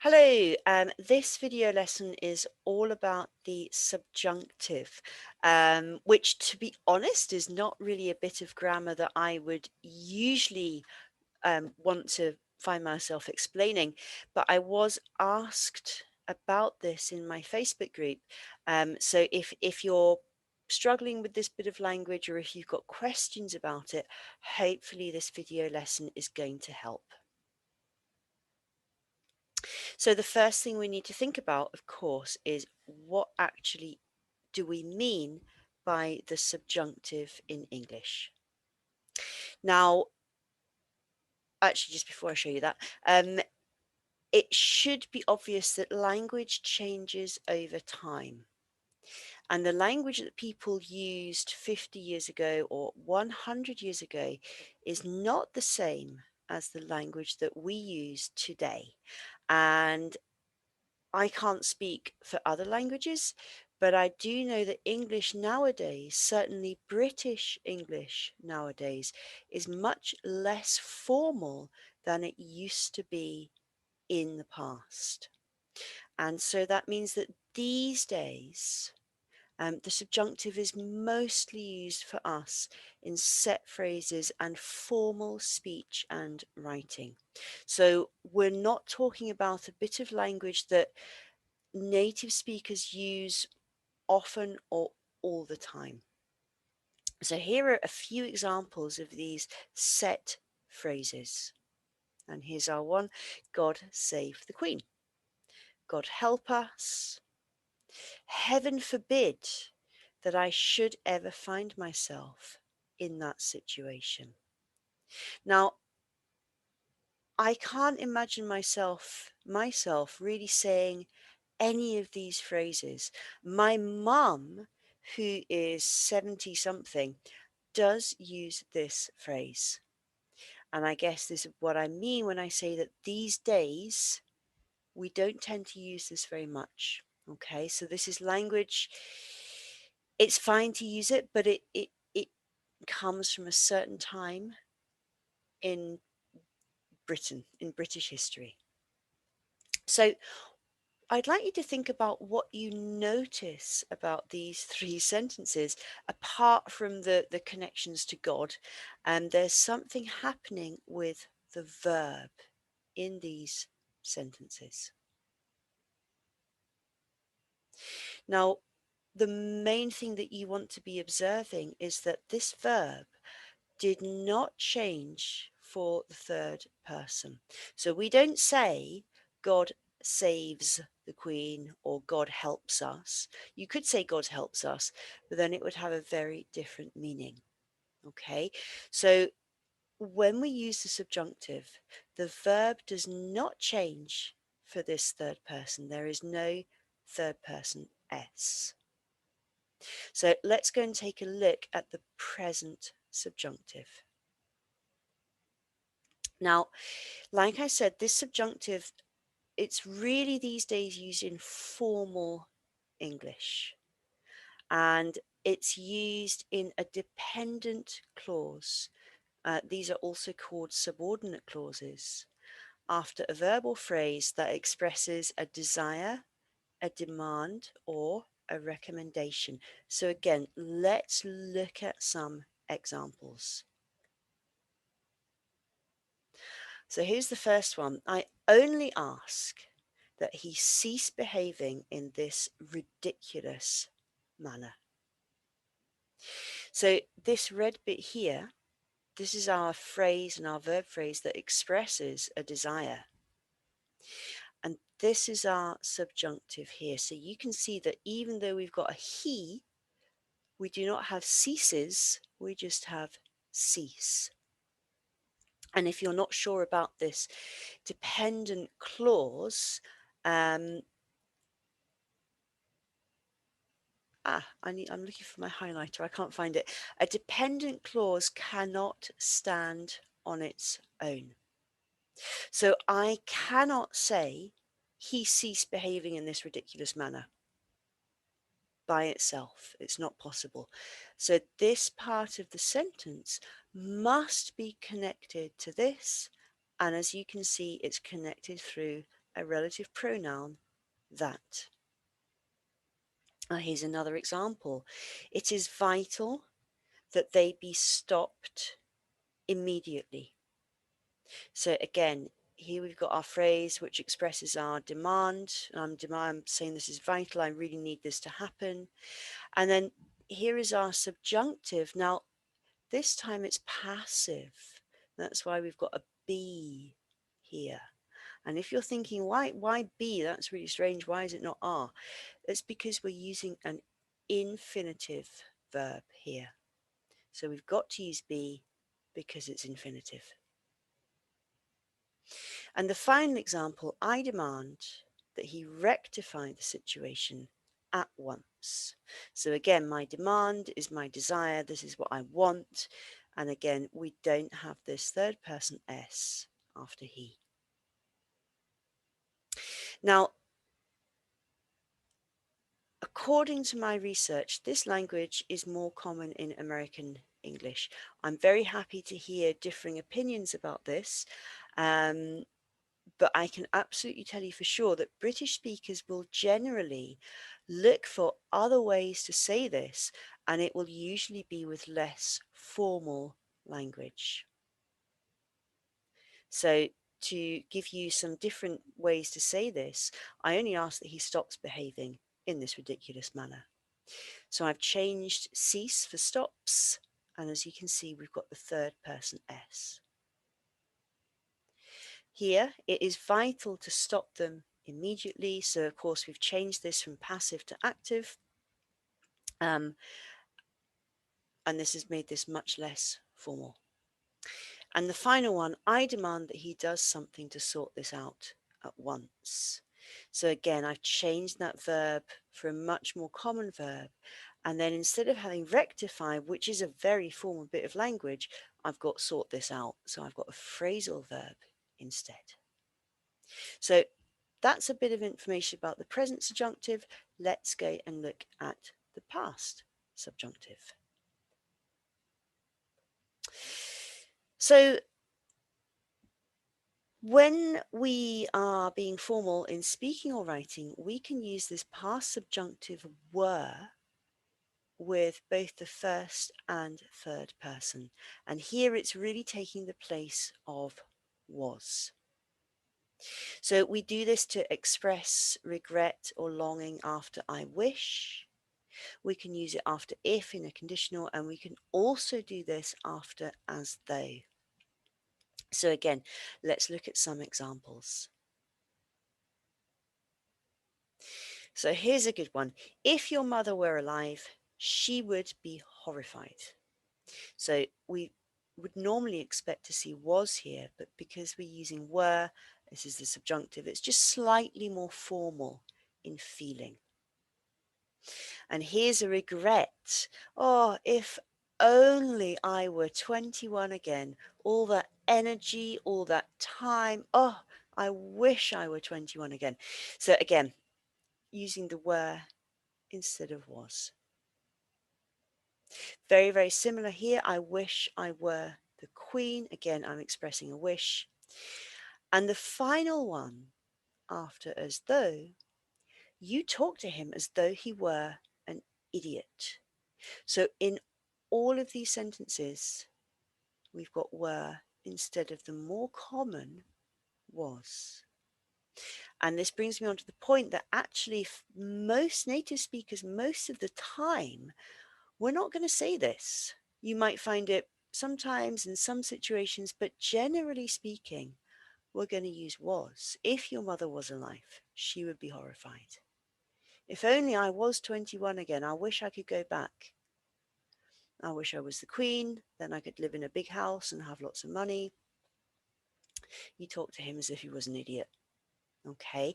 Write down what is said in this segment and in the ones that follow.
Hello, this video lesson is all about the subjunctive, which, to be honest, is not really a bit of grammar that I would usually want to find myself explaining, but I was asked about this in my Facebook group. So if you're struggling with this bit of language or if you've got questions about it, hopefully this video lesson is going to help. So the first thing we need to think about, of course, is what actually do we mean by the subjunctive in English? Now, actually, just before I show you that, it should be obvious that language changes over time. And the language that people used 50 years ago or 100 years ago is not the same as the language that we use today. And I can't speak for other languages, but I do know that English nowadays, certainly British English nowadays, is much less formal than it used to be in the past. And so that means that these days, the subjunctive is mostly used for us in set phrases and formal speech and writing. So we're not talking about a bit of language that native speakers use often or all the time. So here are a few examples of these set phrases. And here's our one: God save the Queen. God help us. Heaven forbid that I should ever find myself in that situation. Now, I can't imagine myself really saying any of these phrases. My mum, who is 70 something, does use this phrase. And I guess this is what I mean when I say that these days we don't tend to use this very much. Okay, so this is language. It's fine to use it, but it comes from a certain time in Britain, in British history. So I'd like you to think about what you notice about these three sentences, apart from the connections to God. And there's something happening with the verb in these sentences. Now, the main thing that you want to be observing is that this verb did not change for the third person. So we don't say God saves the Queen or God helps us. You could say God helps us, but then it would have a very different meaning. Okay, so when we use the subjunctive, the verb does not change for this third person. There is no third person S. So let's go and take a look at the present subjunctive. Now, like I said, this subjunctive, it's really these days used in formal English, and it's used in a dependent clause. These are also called subordinate clauses after a verbal phrase that expresses a desire, a demand, or a recommendation. So again, let's look at some examples. So here's the first one. I only ask that he cease behaving in this ridiculous manner. So this red bit here, this is our phrase and our verb phrase that expresses a desire. And this is our subjunctive here. So you can see that even though we've got a he, we do not have ceases, we just have cease. And if you're not sure about this dependent clause, I'm looking for my highlighter. I can't find it. A dependent clause cannot stand on its own. So I cannot say he ceased behaving in this ridiculous manner by itself. It's not possible. So this part of the sentence must be connected to this. And as you can see, it's connected through a relative pronoun, that. Here's another example. It is vital that they be stopped immediately. So again, here we've got our phrase which expresses our demand. I'm saying this is vital. I really need this to happen. And then here is our subjunctive. Now, this time it's passive. That's why we've got a be here. And if you're thinking, why be? That's really strange. Why is it not are? It's because we're using an infinitive verb here. So we've got to use be because it's infinitive. And the final example, I demand that he rectify the situation at once. So again, my demand is my desire. This is what I want. And again, we don't have this third person S after he. Now, according to my research, this language is more common in American English. I'm very happy to hear differing opinions about this. But I can absolutely tell you for sure that British speakers will generally look for other ways to say this, and it will usually be with less formal language. So to give you some different ways to say this, I only ask that he stops behaving in this ridiculous manner. So I've changed cease for stops, and as you can see, we've got the third person S. Here, it is vital to stop them immediately. So, of course, we've changed this from passive to active. And this has made this much less formal. And the final one, I demand that he does something to sort this out at once. So again, I've changed that verb for a much more common verb. And then instead of having rectify, which is a very formal bit of language, I've got sort this out. So I've got a phrasal verb instead. So that's a bit of information about the present subjunctive. Let's go and look at the past subjunctive. So when we are being formal in speaking or writing, we can use this past subjunctive were with both the first and third person. And here it's really taking the place of was. So we do this to express regret or longing after I wish. We can use it after if in a conditional, and we can also do this after as though. So again, let's look at some examples. So here's a good one. If your mother were alive, she would be horrified. So we would normally expect to see was here, but because we're using were, this is the subjunctive, it's just slightly more formal in feeling. And here's a regret. Oh, if only I were 21 again. All that energy, all that time. Oh, I wish I were 21 again. So again, using the were instead of was. Very, very similar here. I wish I were the queen. Again, I'm expressing a wish. And the final one after as though, you talk to him as though he were an idiot. So in all of these sentences, we've got were instead of the more common was. And this brings me on to the point that actually most native speakers, most of the time, we're not going to say this. You might find it sometimes in some situations, but generally speaking, we're going to use was. If your mother was alive, she would be horrified. If only I was 21 again, I wish I could go back. I wish I was the queen, then I could live in a big house and have lots of money. You talk to him as if he was an idiot. Okay,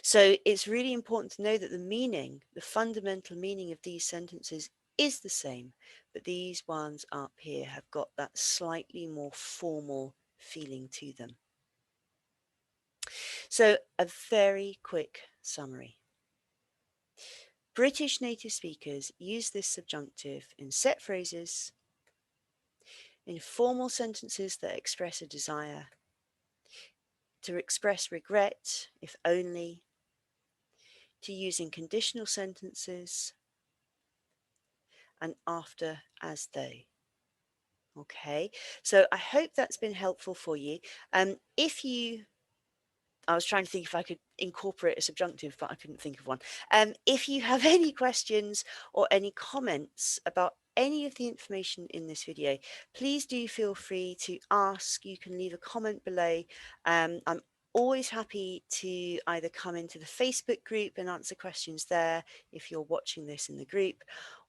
so it's really important to know that the meaning, the fundamental meaning of these sentences is the same, but these ones up here have got that slightly more formal feeling to them. So a very quick summary. British native speakers use this subjunctive in set phrases, in formal sentences that express a desire, to express regret, if only, to using conditional sentences, and after as though. Okay, so I hope that's been helpful for you. If you I was trying to think if I could incorporate a subjunctive, but I couldn't think of one. If you have any questions or any comments about any of the information in this video, please do feel free to ask. You can leave a comment below. I'm always happy to either come into the Facebook group and answer questions there if you're watching this in the group,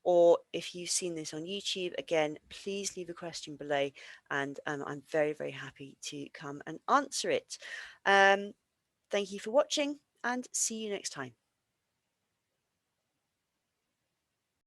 or if you've seen this on YouTube, again, please leave a question below and I'm very, very happy to come and answer it. Thank you for watching and see you next time.